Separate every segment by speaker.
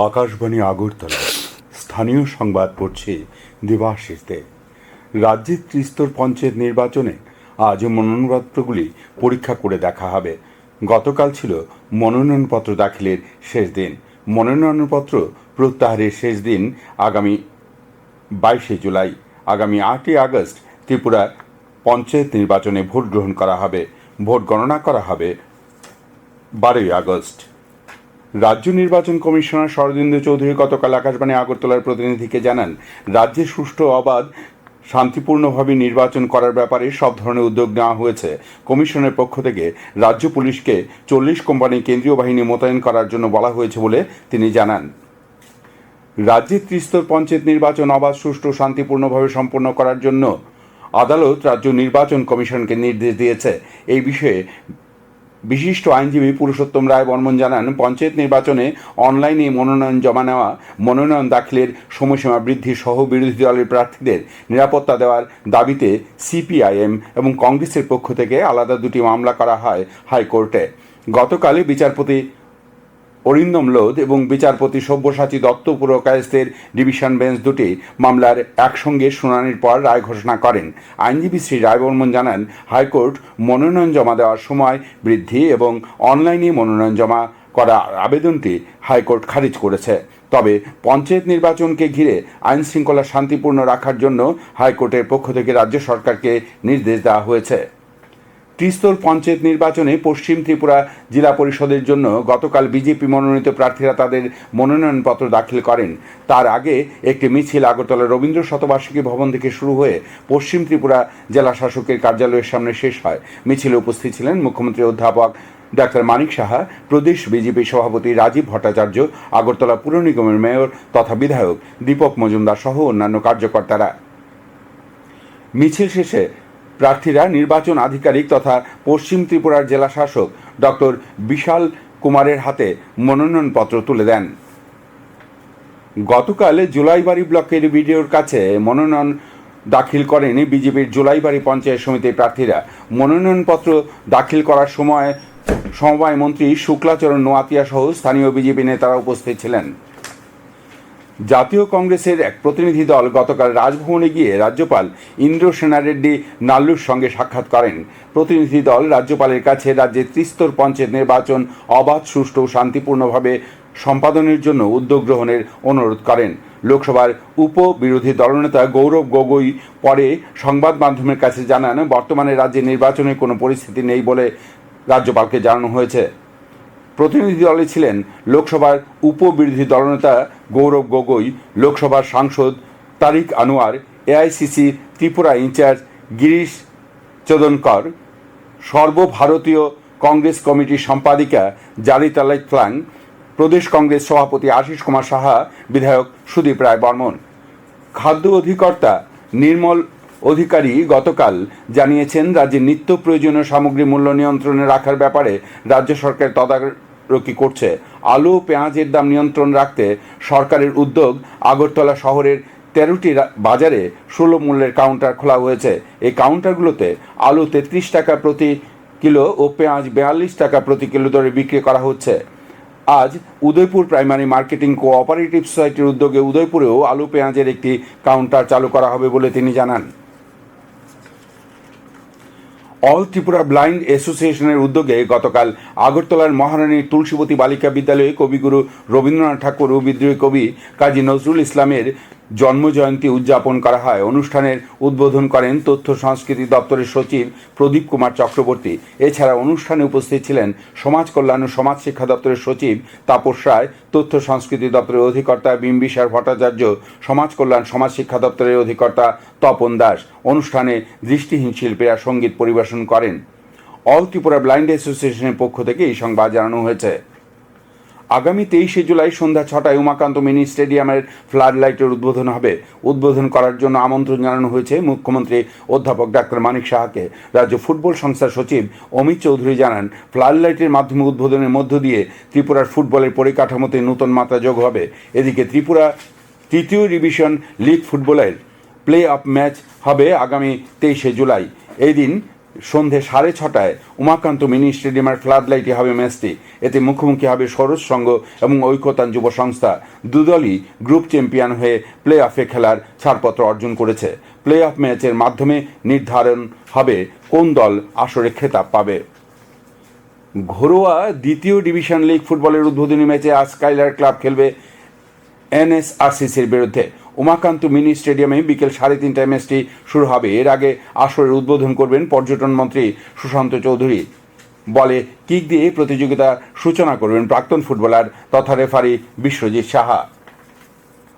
Speaker 1: আকাশবাণী আগরতলা স্থানীয় সংবাদ পড়ছে দেবাশিস দে। রাজ্যের ত্রিস্তর পঞ্চায়েত নির্বাচনে আজ মনোনয়নপত্রগুলি পরীক্ষা করে দেখা হবে। গতকাল ছিল মনোনয়নপত্র দাখিলের শেষ দিন। মনোনয়নপত্র প্রত্যাহারের শেষ দিন আগামী 22শে জুলাই। আগামী 8ই আগস্ট ত্রিপুরা পঞ্চায়েত নির্বাচনে ভোট গ্রহণ করা হবে। ভোট গণনা করা হবে 12ই আগস্ট। রাজ্য নির্বাচন কমিশনার শরদিন্দু চৌধুরী গতকাল আকাশবাণী আগরতলার প্রতিনিধিকে জানান, রাজ্যে সুষ্ঠু অবাধ শান্তিপূর্ণভাবে নির্বাচন করার ব্যাপারে সব ধরনের উদ্যোগ নেওয়া হয়েছে। কমিশনের পক্ষ থেকে রাজ্য পুলিশকে 40 কোম্পানি কেন্দ্রীয় বাহিনী মোতায়েন করার জন্য বলা হয়েছে বলে তিনি জানান। রাজ্যের ত্রিস্তর পঞ্চায়েত নির্বাচন অবাধ, সুষ্ঠু, শান্তিপূর্ণভাবে সম্পন্ন করার জন্য আদালত রাজ্য নির্বাচন কমিশনকে নির্দেশ দিয়েছে। এই বিষয়ে বিশিষ্ট আইনজীবী পুরুষোত্তম রায় বর্মন জানান, পঞ্চায়েত নির্বাচনে অনলাইনে মনোনয়ন জমা নেওয়া, মনোনয়ন দাখিলের সময়সীমা বৃদ্ধি সহ বিরোধী দলের প্রার্থীদের নিরাপত্তা দেওয়ার দাবিতে সিপিআইএম এবং কংগ্রেসের পক্ষ থেকে আলাদা দুটি মামলা করা হয় হাইকোর্টে। গতকাল বিচারপতি অরিন্দম লোধ এবং বিচারপতি সব্যসাচী দত্ত পুরকায়স্থের ডিভিশন বেঞ্চ দুটি মামলার একসঙ্গে শুনানির পর রায় ঘোষণা করেন। আইনজীবী শ্রী রায়বর্মন জানান, হাইকোর্ট মনোনয়ন জমা দেওয়ার সময় বৃদ্ধি এবং অনলাইনে মনোনয়ন জমা করা আবেদনটি হাইকোর্ট খারিজ করেছে। তবে পঞ্চায়েত নির্বাচনকে ঘিরে আইন শৃঙ্খলা শান্তিপূর্ণ রাখার জন্য হাইকোর্টের পক্ষ থেকে রাজ্য সরকারকে নির্দেশ দেওয়া হয়েছে। ত্রিস্তর পঞ্চায়েত নির্বাচনে পশ্চিম ত্রিপুরা জেলা পরিষদের জন্য গতকাল বিজেপি মনোনীত প্রার্থীরা তাদের মনোনয়নপত্র দাখিল করেন। তার আগে একটি মিছিল আগরতলা রবীন্দ্র শতবার্ষিকী ভবন থেকে শুরু হয়ে পশ্চিম ত্রিপুরা জেলা শাসকের কার্যালয়ের সামনে শেষ হয়। মিছিলে উপস্থিত ছিলেন মুখ্যমন্ত্রী অধ্যাপক ডাক্তার মানিক সাহা, প্রদেশ বিজেপি সভাপতি রাজীব ভট্টাচার্য, আগরতলা পুর নিগমের মেয়র তথা বিধায়ক দীপক মজুমদার সহ অন্যান্য কার্যকর্তারা। মিছিল শেষে প্রার্থীরা নির্বাচন আধিকারিক তথা পশ্চিম ত্রিপুরার জেলা শাসক ডক্টর বিশাল কুমারের হাতে মনোনয়নপত্র তুলে দেন। গতকাল জুলাইবাড়ি ব্লকের বিডিওর কাছে মনোনয়ন দাখিল করেন বিজেপির জুলাইবাড়ি পঞ্চায়েত সমিতির প্রার্থীরা। মনোনয়নপত্র দাখিল করার সময় সমবায় মন্ত্রী শুক্লাচরণ নোয়াতিয়া সহ স্থানীয় বিজেপি নেতারা উপস্থিত ছিলেন। জাতীয় কংগ্রেসের এক প্রতিনিধি দল গতকাল রাজভবনে গিয়ে রাজ্যপাল ইন্দ্র সেনা রেড্ডি নাল্লুর সঙ্গে সাক্ষাৎ করেন। প্রতিনিধি দল রাজ্যপালের কাছে রাজ্যের ত্রিস্তর পঞ্চায়েত নির্বাচন অবাধ, সুষ্ঠু ও শান্তিপূর্ণভাবে সম্পাদনের জন্য উদ্যোগ গ্রহণের অনুরোধ করেন। লোকসভার উপ বিরোধী দলনেতা গৌরব গগৈ পরে সংবাদ মাধ্যমের কাছে জানান, বর্তমানে রাজ্যে নির্বাচনের কোনো পরিস্থিতি নেই বলে রাজ্যপালকে জানানো হয়েছে। প্রতিনিধি দলে ছিলেন লোকসভার উপ বিরোধী দলনেতা গৌরব গগৈ, লোকসভার সাংসদ তারিক আনোয়ার, এআইসিসি ত্রিপুরা ইনচার্জ গিরিশ চোদনকর, সর্বভারতীয় কংগ্রেস কমিটির সম্পাদিকা জারিতা লাইতফ্লাং, প্রদেশ কংগ্রেস সভাপতি আশিস কুমার সাহা, বিধায়ক সুদীপ রায় বর্মন। খাদ্য অধিকর্তা নির্মল অধিকারী গতকাল জানিয়েছেন, রাজ্যের নিত্য প্রয়োজনীয় সামগ্রী মূল্য নিয়ন্ত্রণে রাখার ব্যাপারে রাজ্য সরকার তদারকি করছে। আলু ও পেঁয়াজের দাম নিয়ন্ত্রণ রাখতে সরকারের উদ্যোগ। আগরতলা শহরের 13টি বাজারে সুলভ মূল্যের কাউন্টার খোলা হয়েছে। এই কাউন্টারগুলোতে আলু 33 টাকা প্রতি কিলো ও পেঁয়াজ 42 টাকা প্রতি কিলো দরে বিক্রি করা হচ্ছে। আজ উদয়পুর প্রাইমারি মার্কেটিং কোঅপারেটিভ সোসাইটির উদ্যোগে উদয়পুরেও আলু পেঁয়াজের একটি কাউন্টার চালু করা হবে বলে তিনি জানান। অল ত্রিপুরা ব্লাইন্ড অ্যাসোসিয়েশনের উদ্যোগে গতকাল আগরতলার মহারানী তুলসীবতী বালিকা বিদ্যালয়ে কবিগুরু রবীন্দ্রনাথ ঠাকুর ও বিদ্রোহী কবি কাজী নজরুল ইসলামের জন্মজয়ন্তী উদযাপন করা হয়। অনুষ্ঠানের উদ্বোধন করেন তথ্য সংস্কৃতি দপ্তরের সচিব প্রদীপ কুমার চক্রবর্তী। এছাড়া অনুষ্ঠানে উপস্থিত ছিলেন সমাজ কল্যাণ ও সমাজ শিক্ষা দপ্তরের সচিব তাপস রায়, তথ্য সংস্কৃতি দপ্তরের অধিকর্তা বিম্বিসার ভট্টাচার্য, সমাজ কল্যাণ সমাজ শিক্ষা দপ্তরের অধিকর্তা তপন দাস। অনুষ্ঠানে দৃষ্টিহীন শিল্পীরা সঙ্গীত পরিবেশন করেন। অল ত্রিপুরা ব্লাইন্ড অ্যাসোসিয়েশনের পক্ষ থেকে এই সংবাদ জানানো হয়েছে। আগামী 23শে জুলাই সন্ধ্যা 6টায় উমাকান্ত মিনি স্টেডিয়ামের ফ্লাড লাইটের উদ্বোধন হবে। উদ্বোধন করার জন্য আমন্ত্রণ জানানো হয়েছে মুখ্যমন্ত্রী অধ্যাপক ডাক্তার মানিক সাহাকে। রাজ্য ফুটবল সংস্থার সচিব অমিত চৌধুরী জানান, ফ্লাড লাইটের মাধ্যমে উদ্বোধনের মধ্য দিয়ে ত্রিপুরার ফুটবলের পরিকাঠামোতে নতুন মাত্রা যোগ হবে। এদিকে ত্রিপুরা তৃতীয় ডিভিশন লিগ ফুটবলের প্লে অফ ম্যাচ হবে আগামী 23শে জুলাই। এই দিন সন্ধে 6:30 উমাকান্ত মিনি স্টেডিয়ামের ফ্লাড লাইটে হবে ম্যাচটি। এতে মুখোমুখি হবে সরোজ সংঘ এবং ঐকতান যুব সংস্থা। দুদলই গ্রুপ চ্যাম্পিয়ন হয়ে প্লে অফে খেলার ছাড়পত্র অর্জন করেছে। প্লে অফ ম্যাচের মাধ্যমে নির্ধারণ হবে কোন দল আসরে খেতাব পাবে। ঘরোয়া দ্বিতীয় ডিভিশন লিগ ফুটবলের উদ্বোধনী ম্যাচে আজ স্কাইলার ক্লাব খেলবে এনএসআরসিসির বিরুদ্ধে। উমাকান্ত মিনি স্টেডিয়ামে বিকেল 3:30টায় ম্যাচটি শুরু হবে। এর আগে আসরের উদ্বোধন করবেন পর্যটন মন্ত্রী সুশান্ত চৌধুরী। বলে কিক দিয়ে প্রতিযোগিতা সূচনা করবেন প্রাক্তন ফুটবলার তথা রেফারি বিশ্বজিৎ সাহা।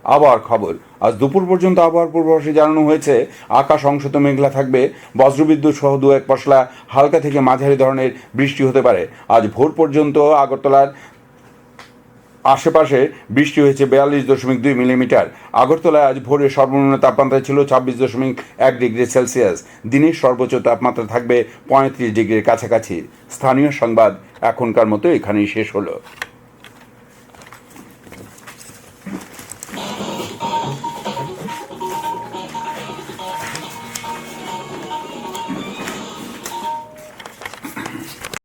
Speaker 1: আবহাওয়ার খবর। আজ দুপুর পর্যন্ত আবহাওয়ার পূর্বাভাসে জানানো হয়েছে আকাশ অংশত মেঘলা থাকবে, বজ্রবিদ্যুৎ সহ 2-1 পশলা হালকা থেকে মাঝারি ধরনের বৃষ্টি হতে পারে। আজ ভোর পর্যন্ত আগরতলার আশেপাশে বৃষ্টি হয়েছে 42.2 মিলিমিটার। আগরতলায় আজ ভোরে সর্বনিম্ন তাপমাত্রা ছিল 26.1 ডিগ্রি সেলসিয়াস। দিনের সর্বোচ্চ তাপমাত্রা থাকবে 35 ডিগ্রির কাছাকাছি। স্থানীয় সংবাদ এখনকার মতো এখানেই শেষ হলো।